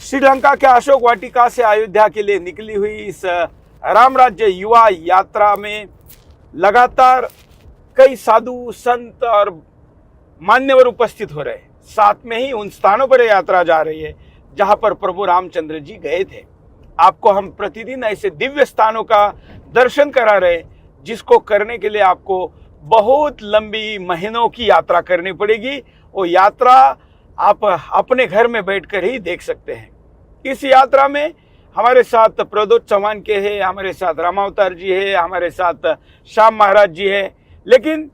श्रीलंका के अशोक वाटिका से अयोध्या के लिए निकली हुई इस राम राज्य युवा यात्रा में लगातार कई साधु संत और मान्यवर उपस्थित हो रहे हैं। साथ में ही उन स्थानों पर यात्रा जा रही है जहां पर प्रभु रामचंद्र जी गए थे। आपको हम प्रतिदिन ऐसे दिव्य स्थानों का दर्शन करा रहे, जिसको करने के लिए आपको बहुत लंबी महीनों की यात्रा करनी पड़ेगी। वो यात्रा आप अपने घर में बैठकर ही देख सकते हैं। इस यात्रा में हमारे साथ प्रदोष चौहान के हैं, हमारे साथ रामावतार जी है, हमारे साथ श्याम महाराज जी है। लेकिन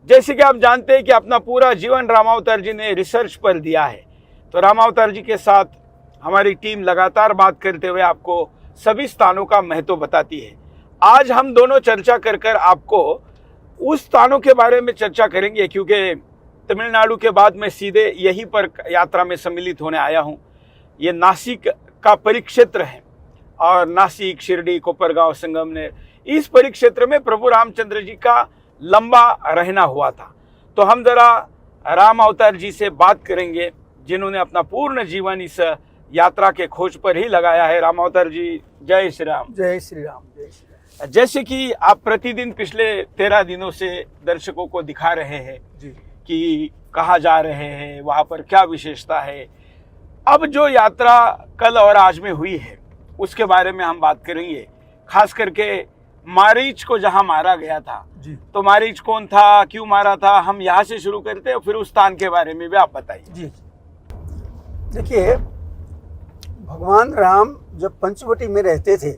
जैसे कि आप जानते हैं कि अपना पूरा जीवन रामावतार जी ने रिसर्च पर दिया है, तो रामावतार जी के साथ हमारी टीम लगातार बात करते हुए आपको सभी स्थानों का महत्व बताती है। आज हम दोनों चर्चा कर आपको उस स्थानों के बारे में चर्चा करेंगे, क्योंकि तमिलनाडु के बाद मैं सीधे यहीं पर यात्रा में सम्मिलित होने आया हूँ। ये नासिक का परिक्षेत्र है और नासिक, शिरडी, कोपरगांव, संगमनेर, इस परिक्षेत्र में प्रभु रामचंद्र जी का लंबा रहना हुआ था। तो हम जरा राम अवतार जी से बात करेंगे, जिन्होंने अपना पूर्ण जीवन इस यात्रा के खोज पर ही लगाया है। राम अवतार जी, जय श्री राम। जय श्री राम। जय श्री राम। जैसे कि आप प्रतिदिन पिछले 13 दिनों से दर्शकों को दिखा रहे हैं जी कि कहाँ जा रहे हैं, वहाँ पर क्या विशेषता है। अब जो यात्रा कल और आज में हुई है उसके बारे में हम बात करेंगे। खास करके मारीच को जहाँ मारा गया था जी। तो मारीच कौन था, क्यों मारा था, हम यहाँ से शुरू करते हैं, फिर उस स्थान के बारे में भी आप बताइए। जी देखिए, भगवान राम जब पंचवटी में रहते थे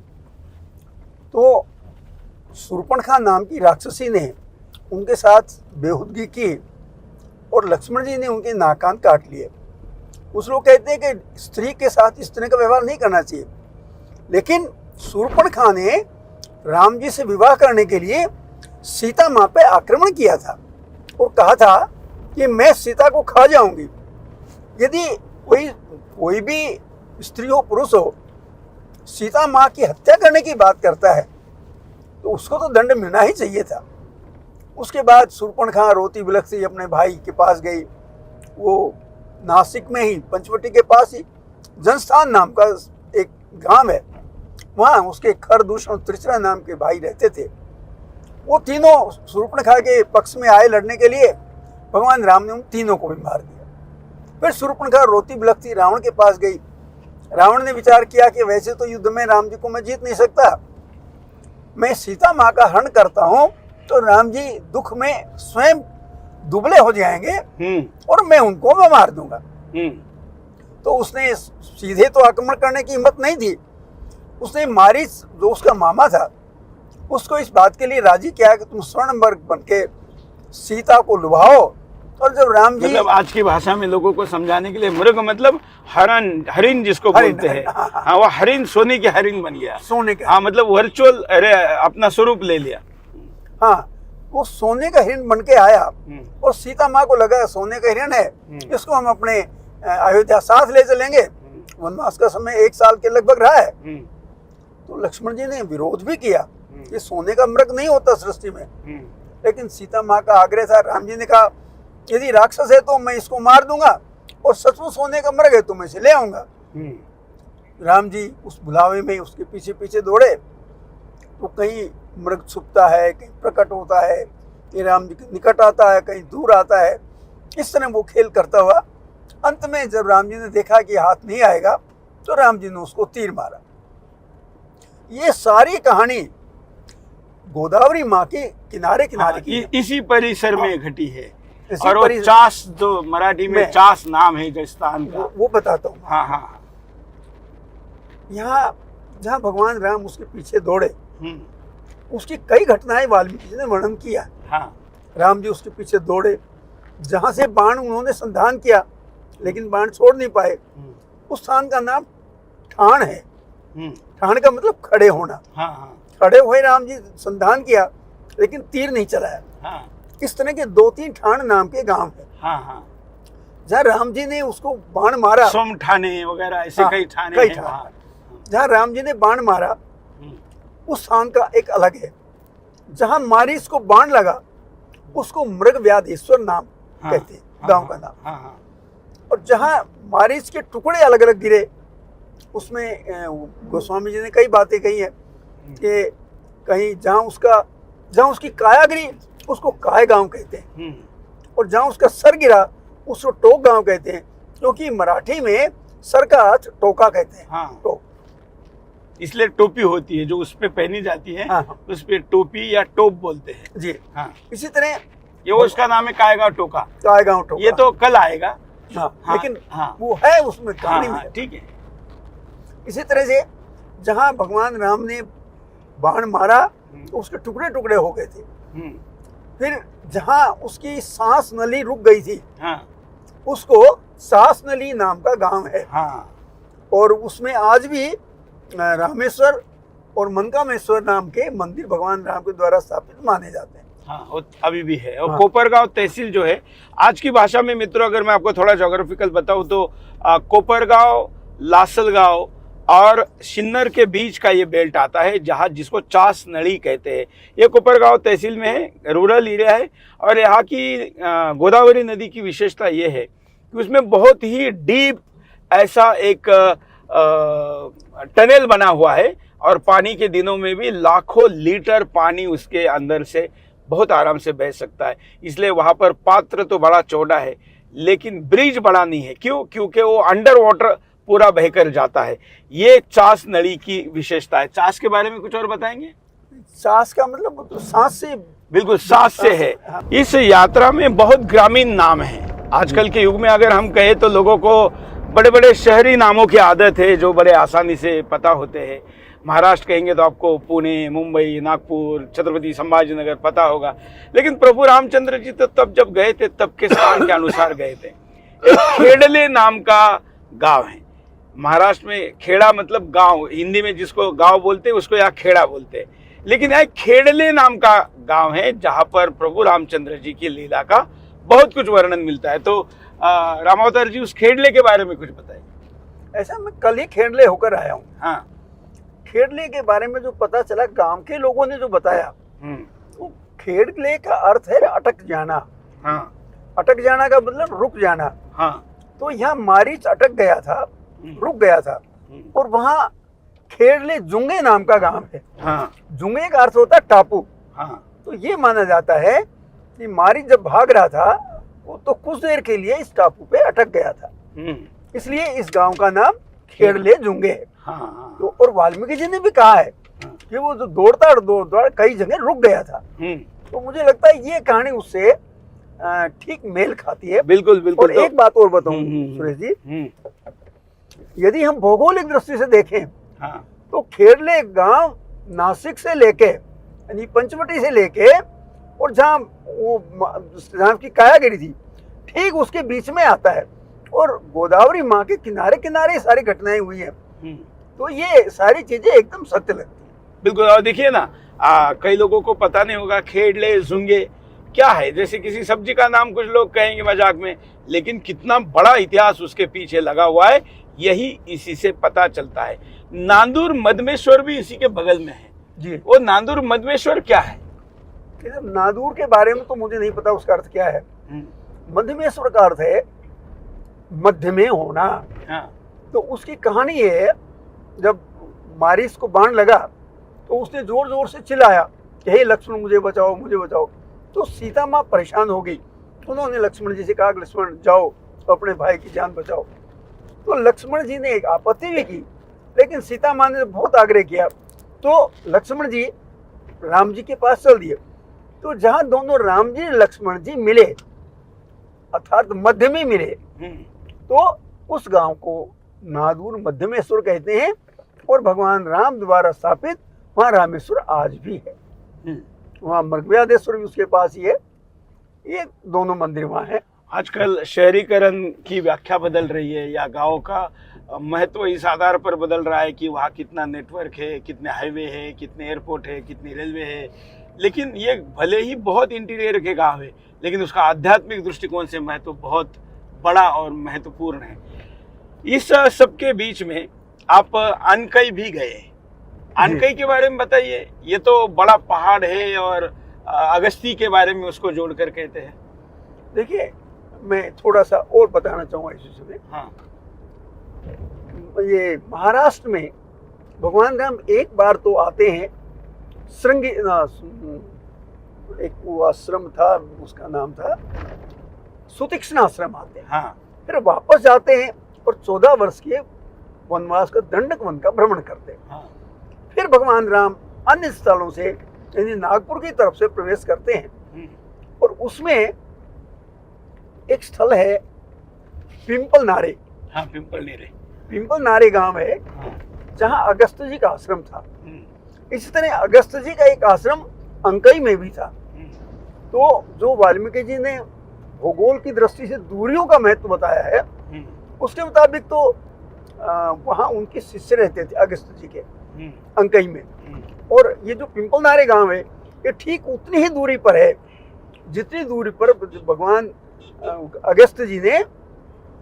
तो शूर्पणखा नाम की राक्षसी ने उनके साथ बेहुदगी की और लक्ष्मण जी ने उनके नाक कान काट लिए। कुछ लोग कहते हैं कि स्त्री के साथ इस तरह का व्यवहार नहीं करना चाहिए, लेकिन शूर्पणखा ने राम जी से विवाह करने के लिए सीता माँ पे आक्रमण किया था और कहा था कि मैं सीता को खा जाऊंगी। यदि कोई भी स्त्री हो, पुरुष हो, सीता माँ की हत्या करने की बात करता है तो उसको तो दंड मिलना ही चाहिए था। उसके बाद शूर्पणखा रोती बिलखती अपने भाई के पास गई। वो नासिक में ही, पंचवटी के पास ही जनस्थान नाम का एक गांव है, वहाँ उसके खरदूषण और त्रिचरा नाम के भाई रहते थे। वो तीनों शूर्पणखा के पक्ष में आए लड़ने के लिए। भगवान राम ने उन तीनों को भी मार दिया। फिर शूर्पणखा रोती बिलखती रावण के पास गई। रावण ने विचार किया कि वैसे तो युद्ध में राम जी को मैं जीत नहीं सकता, मैं सीता माँ का हरण करता हूँ तो राम जी दुख में स्वयं दुबले हो जाएंगे और मैं उनको मार दूंगा। तो उसने सीधे तो आक्रमण करने की हिम्मत नहीं थी। उसने मारीच, जो उसका मामा था, उसको इस बात के लिए राजी किया कि तुम स्वर्णमर्ग बन के सीता को लुभाओ। और जब राम जी, मतलब आज की भाषा में लोगों को समझाने के लिए, मृग मतलब हरण, हरिन जिसको बोलते हैं। हाँ, वो हरिन सोने की हरिन बन गया, सोने का। हाँ, मतलब वर्चुअल अपना स्वरूप ले लिया। हाँ, वो सोने का हिरण बन के आया और सीता माँ को लगा सोने का हिरण है, इसको हम अपने अयोध्या साथ ले चलेंगे। वनवास का समय 1 साल के लगभग रहा है। तो लक्ष्मण जी ने विरोध भी किया, ये सोने का मृग नहीं होता सृष्टि में। लेकिन सीता माँ का आग्रह था। राम जी ने कहा यदि राक्षस है तो मैं इसको मार दूंगा और सचमुच सोने का मृग है तो मैं इसे ले आऊंगा। राम जी उस बुलावे में उसके पीछे पीछे दौड़े तो कहीं मृग छुपता है, कहीं प्रकट होता है, कहीं राम जी के निकट आता है, कहीं दूर आता है। इस तरह वो खेल करता हुआ अंत में जब राम जी ने देखा कि हाथ नहीं आएगा तो राम जी ने उसको तीर मारा। ये सारी कहानी गोदावरी माँ के किनारे किनारे की इसी परिसर में घटी है। और वो चास, जो मराठी में चास नाम है जो स्थान का, वो बताता हूँ। हाँ हाँ, यहाँ जहाँ भगवान राम उसके पीछे दौड़े, उसकी कई घटनाएं वाल्मीकि जी ने वर्णन किया। हाँ, राम जी उसके पीछे दौड़े, जहाँ से बाण उन्होंने संधान किया लेकिन बाण छोड़ नहीं पाए। उस स्थान का नाम ठाण है। ठाण का मतलब खड़े होना। हाँ हाँ, खड़े हुए राम जी संधान किया लेकिन तीर नहीं चलाया। हाँ, इस तरह के 2-3 ठाण नाम के गांव है। हाँ हाँ, जहाँ राम जी ने उसको बाण मारा, सोम ठाणे वगैरह ऐसे हाँ, कई ठाणे कई हैं वहाँ। जहाँ राम जी ने बाण मारा उस स्थान का एक अलग है। जहाँ मारीच को बाण लगा उसको मृग व्याधेश्वर नाम कहते हैं, गांव का नाम। और जहाँ मारीच के टुकड़े अलग अलग गिरे उसमें गोस्वामी जी ने कई बातें कही है कि कहीं जहाँ उसकी काया गिरी उसको काय गांव कहते हैं, और जहाँ उसका सर गिरा उसको टोक गांव कहते हैं, क्योंकि मराठी में सर का अर्थ टोका कहते हैं। हाँ। टोक, इसलिए टोपी होती है जो उस पे पहनी जाती है। हाँ। उस पे टोपी या टोप बोलते हैं जी। हाँ। इसी तरह ये वो उसका नाम है कायगा टोका। काय गांव टोका, ये तो कल आएगा। हाँ, हाँ, लेकिन हाँ, वो है उसमें हाँ, कहानी हाँ, में। ठीक है। इसी तरह से जहाँ भगवान राम ने बाण मारा तो उसके टुकड़े टुकड़े हो गए थे। फिर जहाँ उसकी सांस नली रुक गई थी, हाँ, उसको सांस नली नाम का गांव है। हाँ, और उसमें आज भी रामेश्वर और मनकामेश्वर नाम के मंदिर भगवान राम के द्वारा स्थापित माने जाते हैं। हाँ, वो अभी भी है। और हाँ। कोपरगांव तहसील जो है आज की भाषा में मित्रों, अगर मैं आपको थोड़ा ज्योग्राफिकल बताऊं तो कोपरगांव, लासलगांव और शिन्नर के बीच का ये बेल्ट आता है, जहाँ जिसको चास नड़ी कहते हैं। ये कोपरगांव तहसील में है, रूरल एरिया है। और यहाँ की गोदावरी नदी की विशेषता ये है कि उसमें बहुत ही डीप ऐसा एक टनल बना हुआ है, और पानी के दिनों में भी लाखों लीटर पानी उसके अंदर से बहुत आराम से बह सकता है। इसलिए वहाँ पर पात्र तो बड़ा चौड़ा है, लेकिन ब्रिज बड़ा नहीं है। क्यों? क्योंकि वो अंडर वाटर पूरा बहकर जाता है। ये चास नड़ी की विशेषता है। चास के बारे में कुछ और बताएंगे? सांस का मतलब तो सांस से, बिल्कुल सांस से है। इस यात्रा में बहुत ग्रामीण नाम है। आजकल के युग में अगर हम कहें तो लोगों को बड़े बड़े शहरी नामों की आदत है जो बड़े आसानी से पता होते हैं। महाराष्ट्र कहेंगे तो आपको पुणे, मुंबई, नागपुर, छत्रपति संभाजीनगर पता होगा। लेकिन प्रभु रामचंद्र जी तो तब जब गए थे तब के स्थान के अनुसार गए थे। एक खेड़ले नाम का गांव है महाराष्ट्र में। खेड़ा मतलब गांव, हिंदी में जिसको गांव बोलते हैं उसको यहाँ खेड़ा बोलते हैं। लेकिन यहाँ खेड़ले नाम का गांव है जहाँ पर प्रभु रामचंद्र जी की लीला का बहुत कुछ वर्णन मिलता है। तो रामावतार जी उस खेड़ले के बारे में कुछ बताइए। ऐसा मैं कल ही खेड़ले होकर आया हूँ। हाँ। खेड़ले के बारे में जो पता चला गांव के लोगों ने जो बताया, तो खेड़ले का अर्थ है अटक जाना। हाँ। अटक जाना का मतलब रुक जाना। हाँ। तो यहाँ मारीच अटक गया था, रुक गया था, और वहाँ खेड़ले जुंगे नाम का गांव है। हाँ। जुंगे का अर्थ होता है टापू। हाँ। तो ये माना जाता है कि मारीच जब भाग रहा था वो तो कुछ देर के लिए इस टापू पे अटक गया था, इसलिए इस गांव का नाम खेड़ले जुंगे है। हाँ। तो और वाल्मीकि जी ने भी कहा है कि वो जो दौड़ता कई जगह रुक गया था। तो मुझे लगता है ये कहानी उससे ठीक मेल खाती है। बिल्कुल बिल्कुल। और एक बात और बताऊं सुरेश जी, यदि हम भौगोलिक दृष्टि से देखें, हाँ, तो खेड़ले गांव नासिक से लेके यानी पंचवटी से लेके और जहाँ की काया गिरी थी ठीक उसके बीच में आता है, और गोदावरी माँ के किनारे किनारे सारी घटनाएं हुई हैं। तो ये सारी चीजें एकदम सत्य लगती है। बिल्कुल। और देखिए ना, कई लोगों को पता नहीं होगा खेड़ले जुंगे क्या है। जैसे किसी सब्जी का नाम कुछ लोग कहेंगे मजाक में, लेकिन कितना बड़ा इतिहास उसके पीछे लगा हुआ है यही इसी से पता चलता है। नांदूर मधमेश्वर भी इसी के बगल में है जी। वो नांदूर मधमेश्वर क्या है? नादूर के बारे में तो मुझे नहीं पता उसका अर्थ क्या है। मध्यमेश्वर का अर्थ है मध्य में होना। हाँ। तो उसकी कहानी है, जब मारिस को बाण लगा तो उसने जोर जोर से चिल्लाया कि हे लक्ष्मण मुझे बचाओ, मुझे बचाओ। तो सीता माँ परेशान हो गई। उन्होंने लक्ष्मण जी से कहा कि लक्ष्मण जाओ अपने भाई की जान बचाओ। तो लक्ष्मण जी ने एक आपत्ति भी की, लेकिन सीता माँ ने बहुत आग्रह किया तो लक्ष्मण जी राम जी के पास चल दिए। तो जहाँ दोनों राम जी लक्ष्मण जी मिले अर्थात मध्य में मिले, तो उस गांव को नादूर मध्यमेश्वर कहते हैं, और भगवान राम द्वारा स्थापित वहाँ रामेश्वर आज भी है। वहाँ मृगव्यादेश्वर भी उसके पास ही है। ये दोनों मंदिर वहाँ हैं। आजकल शहरीकरण की व्याख्या बदल रही है, या गांव का महत्व इस आधार पर बदल रहा है कि वहाँ कितना नेटवर्क है, कितने हाईवे है, कितने एयरपोर्ट है, कितनी रेलवे है। लेकिन ये भले ही बहुत इंटीरियर के गांव है, लेकिन उसका आध्यात्मिक दृष्टिकोण से महत्व बहुत बड़ा और महत्वपूर्ण है। इस सबके बीच में आप अनकई भी गए। अनकई के बारे में बताइए। ये तो बड़ा पहाड़ है और अगस्ती के बारे में उसको जोड़कर कहते हैं। देखिए, मैं थोड़ा सा और बताना चाहूँगा इस विषय में। हाँ। ये महाराष्ट्र में भगवान राम एक बार तो आते हैं, श्रृंगी एक वो आश्रम था, उसका नाम था सुतीक्ष्ण आश्रम आते हैं। हाँ। फिर वापस जाते हैं और 14 वर्ष के वनवास का दंडक वन का भ्रमण करते हैं। हाँ। फिर भगवान राम अन्य स्थलों से यानी नागपुर की तरफ से प्रवेश करते हैं और उसमें एक स्थल है पिंपल नारे। हाँ, पिंपल नारे। पिंपल नारे गांव है हाँ। जहां अगस्त जी का आश्रम था। इसी तरह अगस्त जी का एक आश्रम अंकई में भी था। तो जो वाल्मीकि जी ने भूगोल की दृष्टि से दूरियों का महत्व बताया है, उसके मुताबिक तो वहाँ उनके शिष्य रहते थे अगस्त जी के अंकई में। और ये जो पिंपल नारे गांव है, ये ठीक उतनी ही दूरी पर है जितनी दूरी पर भगवान अगस्त जी ने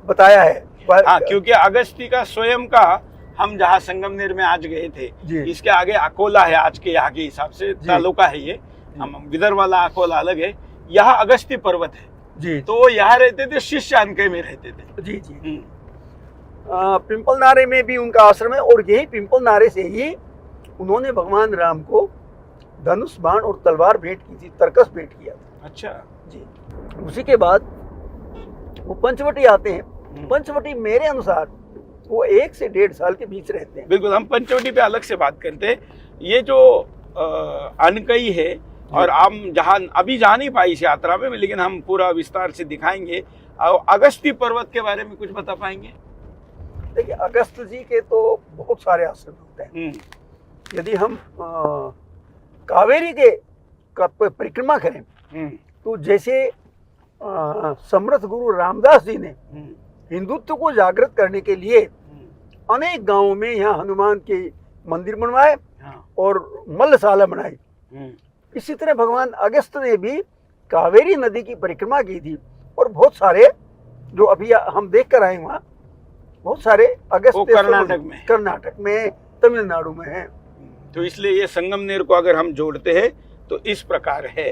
बताया है। हाँ, क्योंकि अगस्ती का स्वयं का हम जहाँ संगमनेर में आज गए थे, इसके आगे अकोला है, आज के यहाँ के हिसाब से तालुका है ये। हम विदर्भ वाला अकोला अलग है, यहाँ अगस्ती पर्वत है जी। तो यहाँ रहते थे, शिष्य अंकई में रहते थे। जी जी। पिंपल नारे में भी उनका आश्रम है और यही पिंपल नारे से ही उन्होंने भगवान राम को धनुष बाण और तलवार भेंट की थी, तरकस भेंट किया था। अच्छा जी। उसी के बाद वो पंचवटी आते हैं। पंचवटी मेरे अनुसार वो 1 से 1.5 साल के बीच रहते हैं। बिल्कुल, हम पंचवटी पे अलग से बात करते हैं। ये जो अनकई है, और हम जहाँ अभी जा नहीं पाई इस यात्रा में, लेकिन हम पूरा विस्तार से दिखाएंगे। और अगस्ती पर्वत के बारे में कुछ बता पाएंगे? देखिए, अगस्त जी के तो बहुत सारे आश्रम होते हैं। यदि हम कावेरी के परिक्रमा करें तो जैसे समर्थ गुरु रामदास जी ने हिंदुत्व को जागृत करने के लिए अनेक गांवों में यहाँ हनुमान के मंदिर बनवाए और मल्लशाला बनाई, इसी तरह भगवान अगस्त ने भी कावेरी नदी की परिक्रमा की थी। और बहुत सारे जो अभी हम देख कर आए वहाँ, बहुत सारे अगस्त कर्नाटक में, तमिलनाडु में है। तो इसलिए ये संगमनेर को अगर हम जोड़ते हैं तो इस प्रकार है।